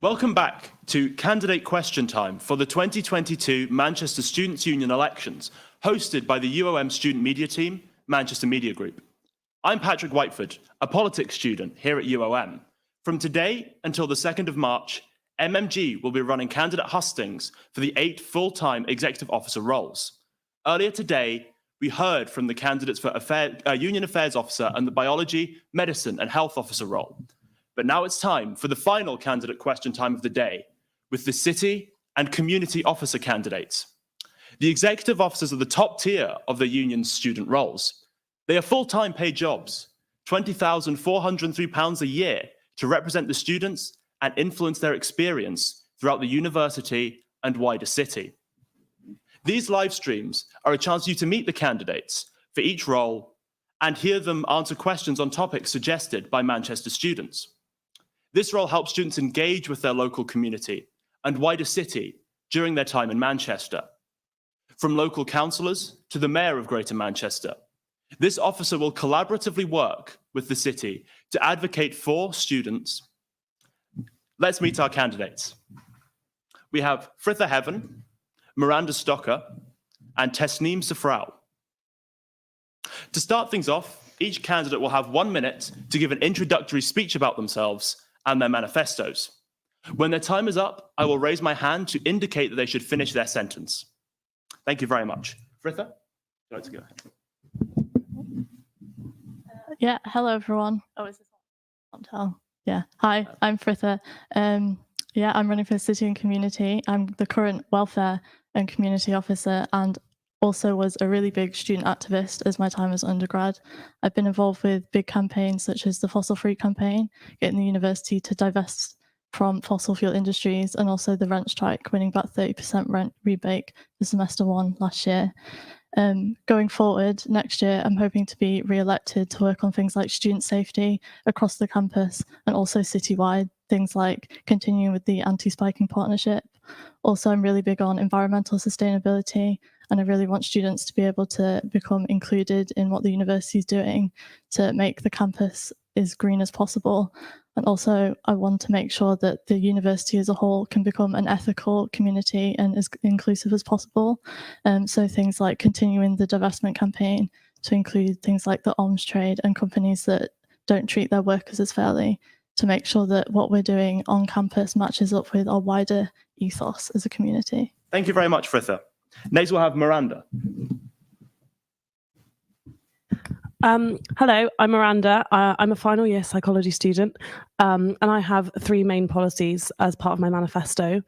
Welcome back to Candidate Question Time for the 2022 Manchester Students' Union elections, hosted by the UOM Student Media Team, Manchester Media Group. I'm Patrick Whiteford, a politics student here at UOM. From today until the 2nd of March, MMG will be running candidate hustings for the 8 full-time executive officer roles. Earlier today, we heard from the candidates for Union Affairs Officer and the Biology, Medicine and Health Officer role. But now it's time for the final candidate question time of the day, with the City and Community Officer candidates. The executive officers are the top tier of the union's student roles. They are full-time paid jobs, £20,403 a year to represent the students and influence their experience throughout the university and wider city. These live streams are a chance for you to meet the candidates for each role and hear them answer questions on topics suggested by Manchester students. This role helps students engage with their local community and wider city during their time in Manchester. From local councillors to the Mayor of Greater Manchester, this officer will collaboratively work with the city to advocate for students. Let's meet our candidates. We have Fritha Heaven, Miranda Stocker, and Tesneem Safrao. To start things off, each candidate will have 1 minute to give an introductory speech about themselves and their manifestos. When their time is up, I will raise my hand to indicate that they should finish their sentence. Thank you very much. Fritha, would you like to go ahead? Yeah, hello everyone. Oh, is this on? Can't tell. Yeah, hi, I'm Fritha. I'm running for the City and Community. I'm the current Welfare and Community Officer and also was a really big student activist as my time as undergrad. I've been involved with big campaigns such as the Fossil Free campaign, getting the university to divest from fossil fuel industries, and also the rent strike, winning about 30% rent rebate for semester 1 last year. Going forward, next year, I'm hoping to be re-elected to work on things like student safety across the campus and also citywide, things like continuing with the anti-spiking partnership. Also, I'm really big on environmental sustainability, and I really want students to be able to become included in what the university is doing to make the campus as green as possible. And also, I want to make sure that the university as a whole can become an ethical community and as inclusive as possible. So things like continuing the divestment campaign to include things like the arms trade and companies that don't treat their workers as fairly, to make sure that what we're doing on campus matches up with our wider ethos as a community. Thank you very much, Fritha. Next we'll have Miranda. Hello, I'm Miranda. I'm a final year psychology student, and I have 3 main policies as part of my manifesto.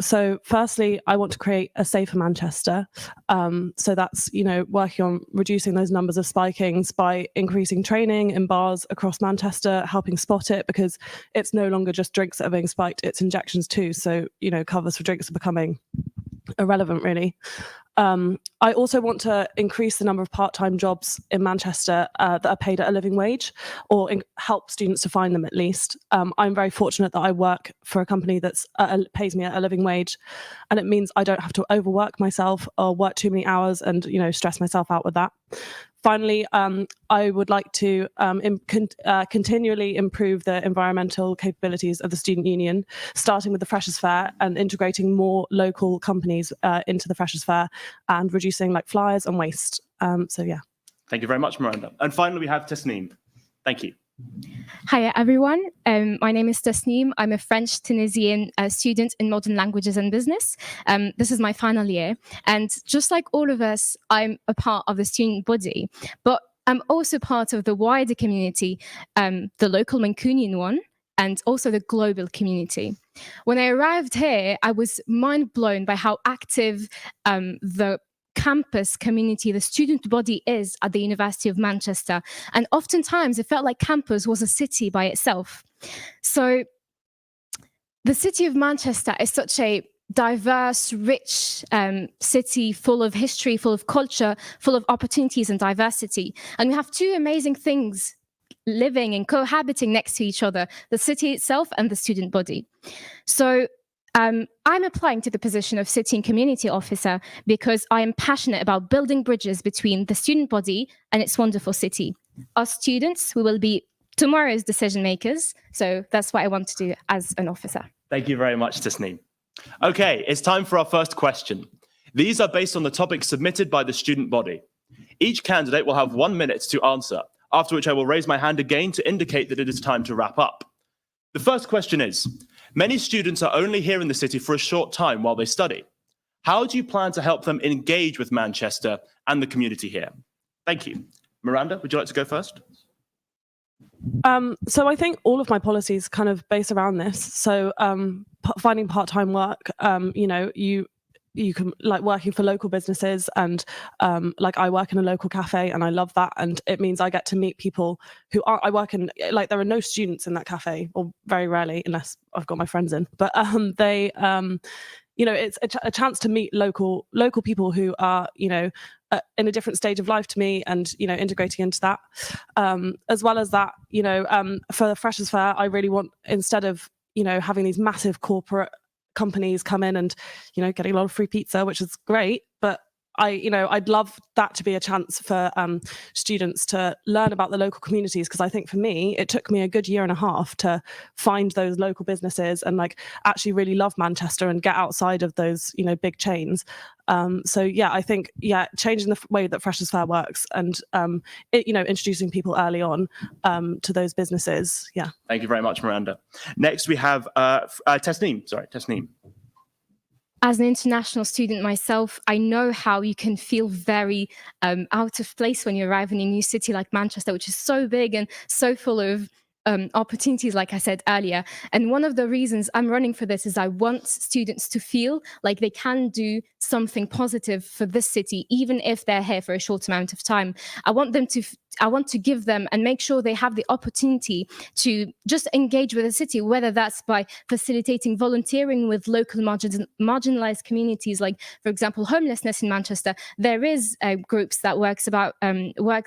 So firstly, I want to create a safer Manchester. So that's, working on reducing those numbers of spikings by increasing training in bars across Manchester, helping spot it, because it's no longer just drinks that are being spiked, it's injections too. So, covers for drinks are becoming irrelevant, really. I also want to increase the number of part-time jobs in Manchester that are paid at a living wage, or help students to find them at least. I'm very fortunate that I work for a company that pays me at a living wage, and it means I don't have to overwork myself or work too many hours and stress myself out with that. Finally, I would like to continually improve the environmental capabilities of the student union, starting with the Freshers' Fair and integrating more local companies into the Freshers' Fair and reducing flyers and waste. Yeah. Thank you very much, Miranda. And finally, we have Tesneem. Thank you. Hi everyone, my name is Tesneem. I'm a French-Tunisian student in modern languages and business. This is my final year, and just like all of us, I'm a part of the student body, but I'm also part of the wider community, the local Mancunian one, and also the global community. When I arrived here, I was mind blown by how active the campus community, the student body is at the University of Manchester. And oftentimes it felt like campus was a city by itself. So the city of Manchester is such a diverse, rich city full of history, full of culture, full of opportunities and diversity. And we have 2 amazing things living and cohabiting next to each other, the city itself and the student body. So I'm applying to the position of City and Community Officer because I am passionate about building bridges between the student body and its wonderful city. As students, we will be tomorrow's decision makers. So that's what I want to do as an officer. Thank you very much, Tasneem. Okay, it's time for our first question. These are based on the topics submitted by the student body. Each candidate will have 1 minute to answer, after which I will raise my hand again to indicate that it is time to wrap up. The first question is, many students are only here in the city for a short time while they study. How do you plan to help them engage with Manchester and the community here? Thank you. Miranda, would you like to go first? So I think all of my policies kind of base around this. So finding part-time work, you can like working for local businesses, and like I work in a local cafe and I love that, and it means I get to meet people who are, I work in, like there are no students in that cafe, or very rarely, unless I've got my friends in, but they it's a chance to meet local people who are in a different stage of life to me, and integrating into that, as well as that, for the Freshers' Fair, I really want, instead of having these massive corporate companies come in and getting a lot of free pizza, which is great, but I'd love that to be a chance for students to learn about the local communities, because I think for me it took me a good year and a half to find those local businesses and like actually really love Manchester and get outside of those big chains. So yeah, I think changing the way that Freshers' Fair works, and introducing people early on to those businesses. Yeah. Thank you very much, Miranda. Next we have Tasneem. Sorry, Tasneem. As an international student myself, I know how you can feel very out of place when you arrive in a new city like Manchester, which is so big and so full of opportunities, like I said earlier. And one of the reasons I'm running for this is I want students to feel like they can do something positive for this city, even if they're here for a short amount of time. I want to give them and make sure they have the opportunity to just engage with the city, whether that's by facilitating volunteering with local marginalized communities, like, for example, homelessness in Manchester. There is groups that works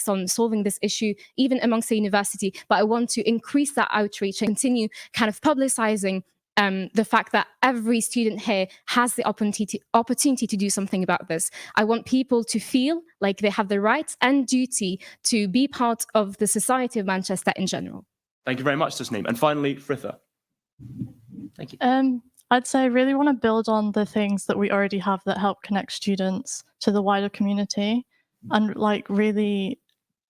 on solving this issue, even amongst the university. But I want to increase that outreach and continue kind of publicizing the fact that every student here has the opportunity to do something about this. I want people to feel like they have the right and duty to be part of the society of Manchester in general. Thank you very much, Tasneem. And finally, Fritha. Thank you. I'd say I really want to build on the things that we already have that help connect students to the wider community, and like really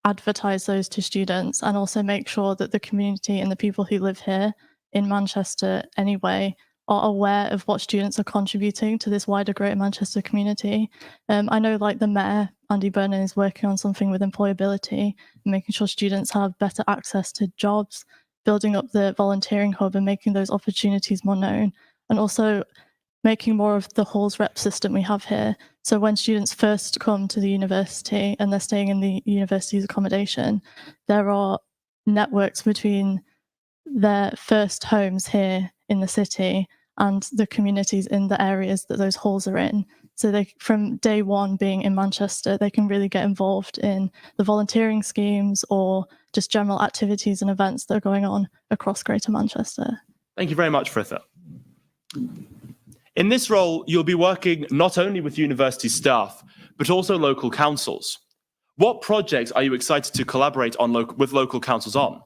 advertise those to students, and also make sure that the community and the people who live here in Manchester anyway are aware of what students are contributing to this wider Greater Manchester community. I know like the Mayor, Andy Burnham, is working on something with employability, making sure students have better access to jobs, building up the volunteering hub and making those opportunities more known, and also making more of the halls rep system we have here. So when students first come to the university and they're staying in the university's accommodation, there are networks between their first homes here in the city and the communities in the areas that those halls are in. So they, from day one being in Manchester, they can really get involved in the volunteering schemes or just general activities and events that are going on across Greater Manchester. Thank you very much, Fritha. In this role, you'll be working not only with university staff, but also local councils. What projects are you excited to collaborate on with local councils on?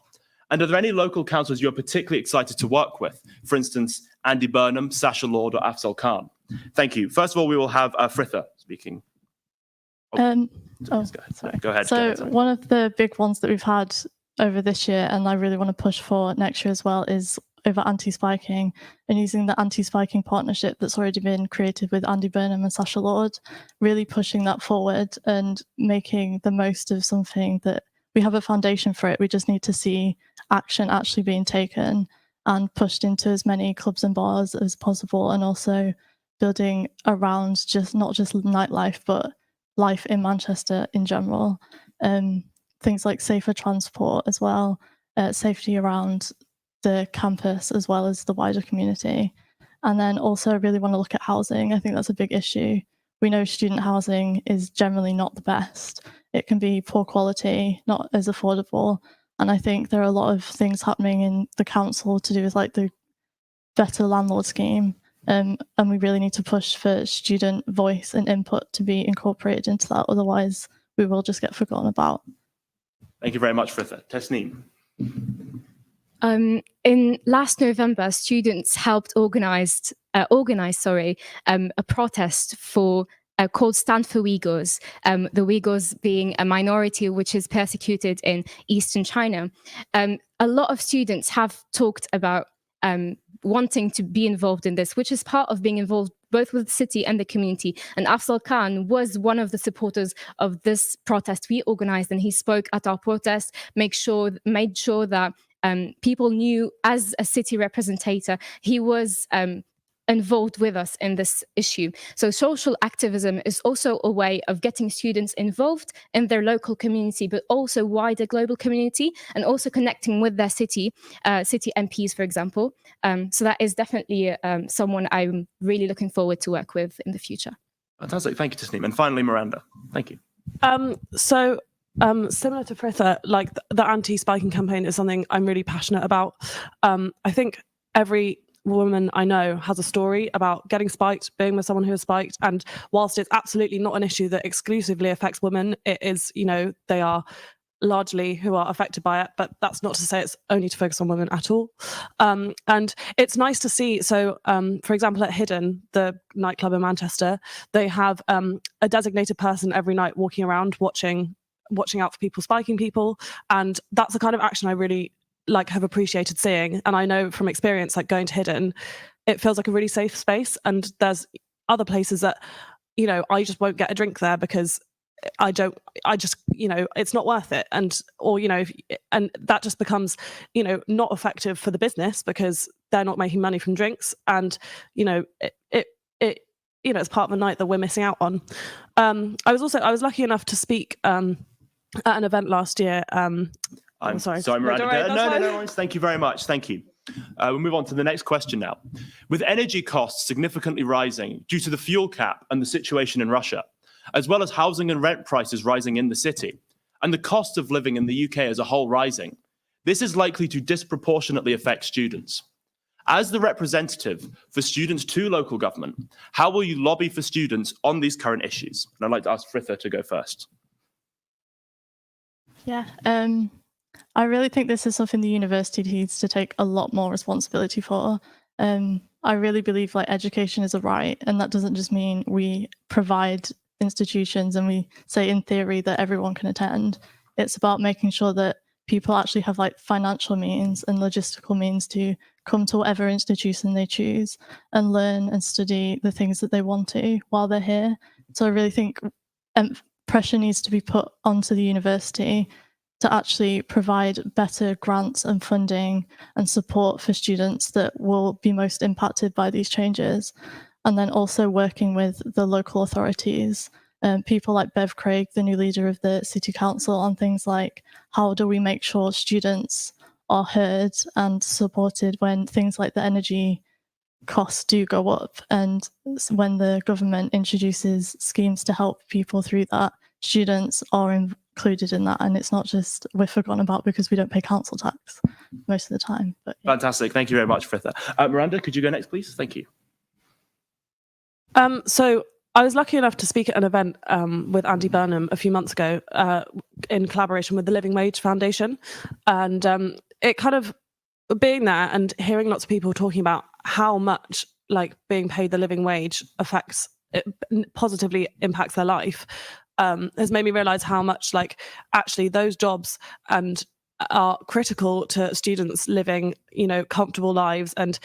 And are there any local councils you're particularly excited to work with? For instance, Andy Burnham, Sasha Lord, or Afzal Khan? Thank you. First of all, we will have Fritha speaking. Sorry. Go ahead. So one of the big ones that we've had over this year, and I really want to push for next year as well, is over anti-spiking, and using the anti-spiking partnership that's already been created with Andy Burnham and Sasha Lord, really pushing that forward and making the most of something that we have a foundation for it. We just need to see action actually being taken and pushed into as many clubs and bars as possible, and also building around not just nightlife, but life in Manchester in general. Things like safer transport as well, safety around the campus as well as the wider community. And then also really want to look at housing. I think that's a big issue. We know student housing is generally not the best. It can be poor quality, not as affordable. And I think there are a lot of things happening in the council to do with like the better landlord scheme. And we really need to push for student voice and input to be incorporated into that. Otherwise, we will just get forgotten about. Thank you very much, Fritha. Tasneem. In last November, students helped organize a protest for called Stand for Uyghurs, the Uyghurs being a minority which is persecuted in Eastern China. A lot of students have talked about wanting to be involved in this, which is part of being involved both with the city and the community. And Afzal Khan was one of the supporters of this protest we organized, and he spoke at our protest, made sure that people knew as a city representative, he was involved with us in this issue. So social activism is also a way of getting students involved in their local community, but also wider global community, and also connecting with their city MPs, for example. So that is definitely someone I'm really looking forward to work with in the future. Fantastic. Thank you, Tasneem. And finally, Miranda. Thank you. Similar to Fritha, like the anti-spiking campaign is something I'm really passionate about. I think every woman I know has a story about getting spiked, being with someone who is spiked. And whilst it's absolutely not an issue that exclusively affects women, it is, they are largely who are affected by it, but that's not to say it's only to focus on women at all. And it's nice to see. So, for example, at Hidden, the nightclub in Manchester, they have a designated person every night walking around watching out for people spiking people. And that's the kind of action I really have appreciated seeing. And I know from experience, like going to Hidden, it feels like a really safe space. And there's other places that, I just won't get a drink there because it's not worth it. And that just becomes, not effective for the business because they're not making money from drinks. And, it's part of a night that we're missing out on. I was lucky enough to speak at an event last year. I'm sorry. Miranda. No worries. Thank you very much. Thank you. We'll move on to the next question now. With energy costs significantly rising due to the fuel cap and the situation in Russia, as well as housing and rent prices rising in the city, and the cost of living in the UK as a whole rising, this is likely to disproportionately affect students. As the representative for students to local government, how will you lobby for students on these current issues? And I'd like to ask Fritha to go first. Yeah, I really think this is something the university needs to take a lot more responsibility for. I really believe education is a right, and that doesn't just mean we provide institutions and we say in theory that everyone can attend. It's about making sure that people actually have financial means and logistical means to come to whatever institution they choose and learn and study the things that they want to while they're here. So I really think pressure needs to be put onto the university to actually provide better grants and funding and support for students that will be most impacted by these changes. And then also working with the local authorities, people like Bev Craig, the new leader of the City Council, on things like how do we make sure students are heard and supported when things like the energy costs do go up, and when the government introduces schemes to help people through that, students are included in that, and it's not just we're forgotten about because we don't pay council tax most of the time. But yeah. Fantastic. Thank you very much, Fritha. Miranda, could you go next, please? Thank you. So I was lucky enough to speak at an event with Andy Burnham a few months ago in collaboration with the Living Wage Foundation. And it kind of being there and hearing lots of people talking about how much being paid the living wage positively impacts their life has made me realize how much actually those jobs are critical to students living, comfortable lives. And,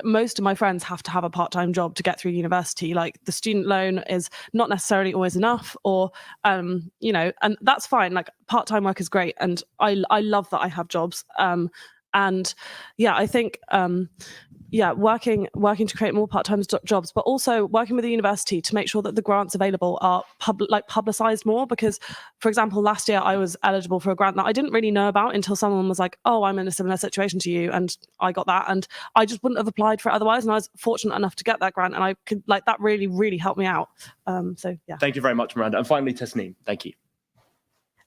most of my friends have to have a part-time job to get through university. The student loan is not necessarily always enough, or, and that's fine. Part-time work is great. And I love that I have jobs. And yeah, I think, working to create more part-time jobs, but also working with the university to make sure that the grants available are publicized more. Because, for example, last year I was eligible for a grant that I didn't really know about until someone was like, "Oh, I'm in a similar situation to you," and I got that, and I just wouldn't have applied for it otherwise. And I was fortunate enough to get that grant, and I could that really, really helped me out. So yeah. Thank you very much, Miranda. And finally, Tasneem, thank you.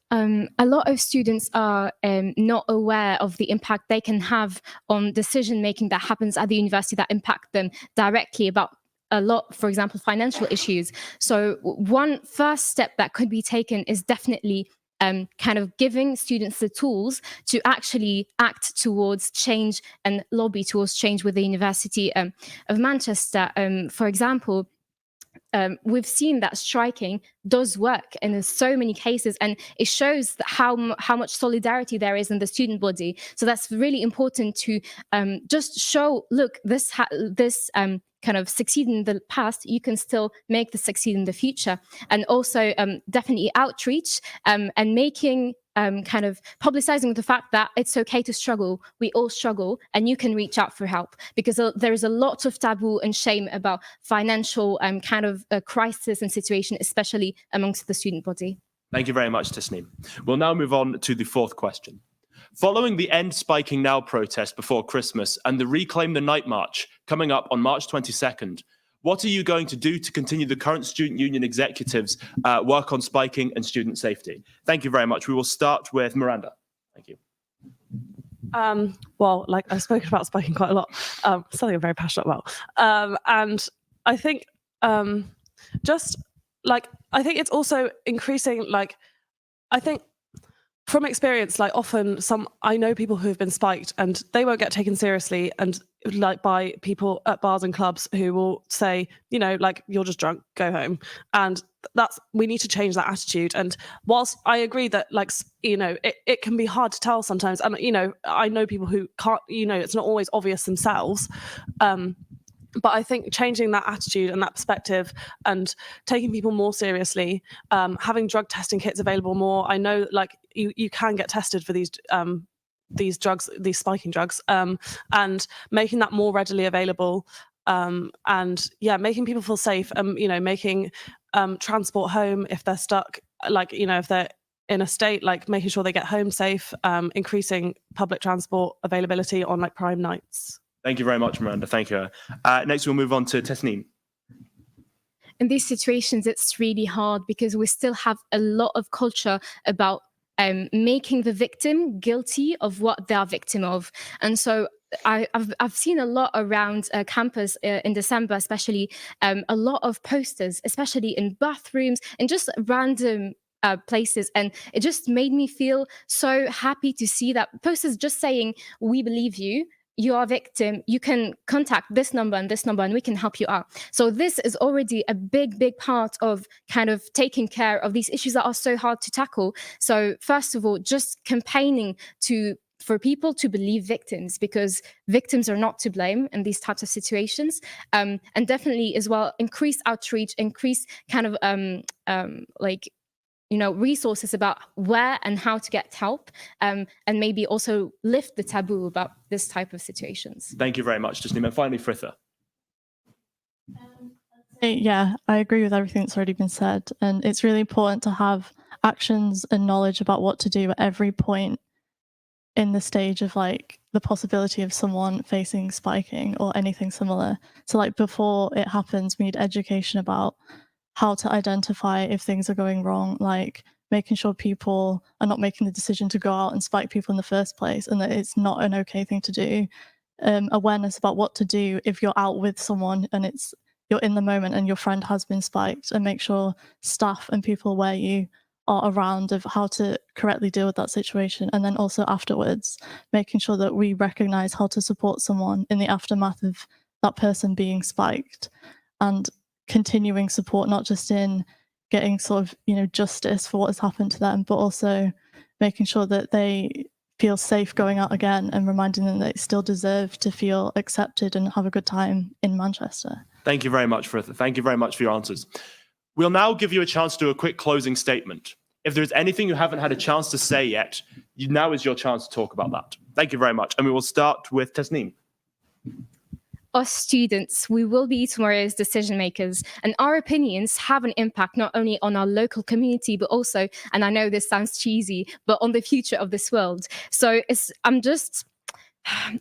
A lot of students are not aware of the impact they can have on decision-making that happens at the university that impact them directly about a lot, for example, financial issues. So one first step that could be taken is definitely kind of giving students the tools to actually act towards change and lobby towards change with the University of Manchester. For example, we've seen that striking does work in so many cases, and it shows that how much solidarity there is in the student body. So that's really important to just show, look, this kind of succeed in the past, you can still make this succeed in the future. And also definitely outreach and making kind of publicizing the fact that it's okay to struggle. We all struggle, and you can reach out for help, because there is a lot of taboo and shame about financial kind of crisis and situation, especially amongst the student body. Thank you very much, Tasneem. We'll now move on to the fourth question. Following the End Spiking Now protest before Christmas and the Reclaim the Night March coming up on March 22nd, what are you going to do to continue the current student union executives' work on spiking and student safety? Thank you very much. We will start with Miranda. Thank you. Well, like I've spoken about spiking quite a lot, something I'm very passionate about. And I think just like, I think it's also increasing, like, I think from experience, like often I know people who have been spiked and they won't get taken seriously, and like by people at bars and clubs who will say, you know, like, you're just drunk, go home. And we need to change that attitude. And whilst I agree that, like, you know, it can be hard to tell sometimes. And, you know, I know people who can't, you know, it's not always obvious themselves. But I think changing that attitude and that perspective and taking people more seriously, having drug testing kits available more. I know, like, you can get tested for these drugs, these spiking drugs, and making that more readily available. And yeah, making people feel safe. You know, making transport home if they're stuck, like, you know, if they're in a state, like making sure they get home safe, increasing public transport availability on like prime nights. Thank you very much, Miranda. Thank you. Next, we'll move on to Tasneem. In these situations, it's really hard because we still have a lot of culture about making the victim guilty of what they are victim of. And so I've seen a lot around campus in December, especially a lot of posters, especially in bathrooms and just random places. And it just made me feel so happy to see that posters just saying, we believe you. You are a victim, you can contact this number and we can help you out. So this is already a big part of kind of taking care of these issues that are so hard to tackle. So first of all, just campaigning for people to believe victims, because victims are not to blame in these types of situations. And definitely as well, increase outreach, increase kind of like, you know, resources about where and how to get help, and maybe also lift the taboo about this type of situations. Thank you very much, Tasneem. And finally, Fritha. Yeah, I agree with everything that's already been said. And it's really important to have actions and knowledge about what to do at every point in the stage of like the possibility of someone facing spiking or anything similar. So like before it happens, we need education about how to identify if things are going wrong, like making sure people are not making the decision to go out and spike people in the first place, and that it's not an okay thing to do. Awareness about what to do if you're out with someone and you're in the moment and your friend has been spiked, and make sure staff and people where you are around of how to correctly deal with that situation. And then also afterwards, making sure that we recognize how to support someone in the aftermath of that person being spiked, and continuing support, not just in getting sort of, you know, justice for what has happened to them, but also making sure that they feel safe going out again, and reminding them that they still deserve to feel accepted and have a good time in Manchester. Thank you very much, Fritha. Thank you very much for your answers. We'll now give you a chance to do a quick closing statement. If there's anything you haven't had a chance to say yet, now is your chance to talk about that. Thank you very much. And we will start with Tasneem. Us students, we will be tomorrow's decision makers, and our opinions have an impact not only on our local community, but also, and I know this sounds cheesy, but on the future of this world. So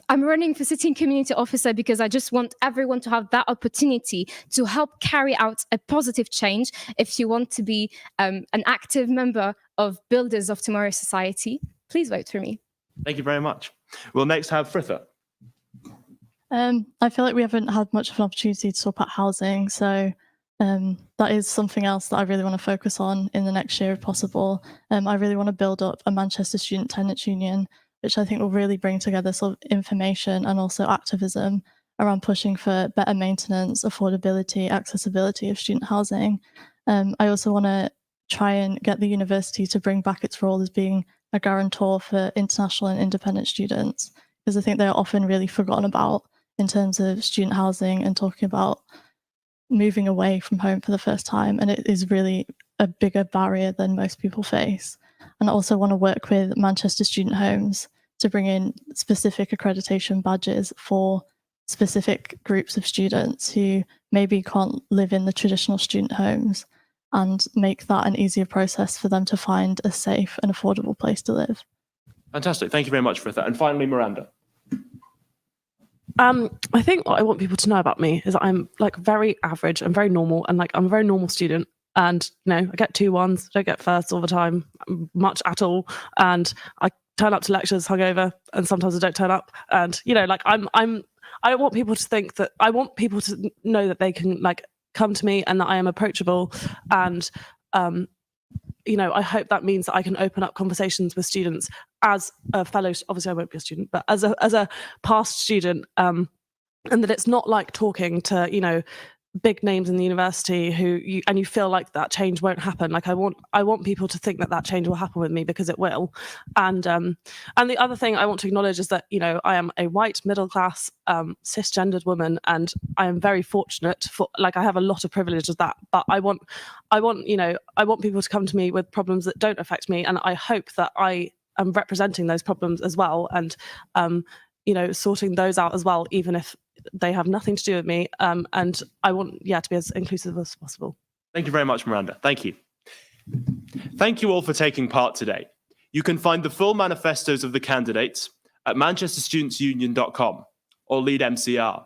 I'm running for City and Community Officer because I just want everyone to have that opportunity to help carry out a positive change. If you want to be an active member of Builders of Tomorrow's Society, please vote for me. Thank you very much. We'll next have Fritha. I feel like we haven't had much of an opportunity to talk about housing. So That is something else that I really want to focus on in the next year if possible. I really want to build up a Manchester Student Tenants Union, which I think will really bring together sort of information and also activism around pushing for better maintenance, affordability, accessibility of student housing. I also want to try and get the university to bring back its role as being a guarantor for international and independent students, because I think they're often really forgotten about in terms of student housing and talking about moving away from home for the first time, and it is really a bigger barrier than most people face. And I also want to work with Manchester Student Homes to bring in specific accreditation badges for specific groups of students who maybe can't live in the traditional student homes, and make that an easier process for them to find a safe and affordable place to live. Fantastic. Thank you very much, Fritha. And finally, Miranda. I think what I want people to know about me is that I'm like very average and very normal, and like I'm a very normal student. And I get 2-1s, don't get firsts all the time, much at all. And I turn up to lectures hungover, and sometimes I don't turn up. And I want people to think that I want people to know that they can like come to me and that I am approachable. And I hope that means that I can open up conversations with students as a fellow. Obviously, I won't be a student, but as a past student, and that it's not like talking to big names in the university who you feel like that change won't happen. Like I want people to think that change will happen with me, because it will. And the other thing I want to acknowledge is that I am a white middle class cisgendered woman, and I am very fortunate for I have a lot of privilege of that. But I want people to come to me with problems that don't affect me, and I hope that I am representing those problems as well, and sorting those out as well, even if they have nothing to do with me. And I want to be as inclusive as possible. Thank you very much, Miranda. Thank you. Thank you all for taking part today. You can find the full manifestos of the candidates at manchesterstudentsunion.com or Lead MCR.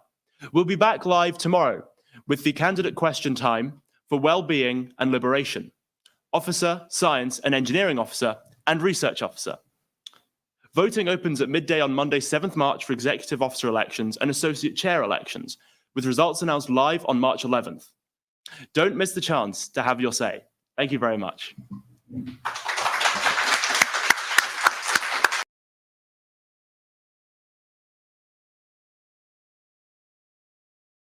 We'll be back live tomorrow with the candidate question time for Wellbeing and Liberation, Officer, Science and Engineering Officer, and Research Officer. Voting opens at midday on Monday, 7th March for Executive Officer elections and Associate Chair elections, with results announced live on March 11th. Don't miss the chance to have your say. Thank you very much.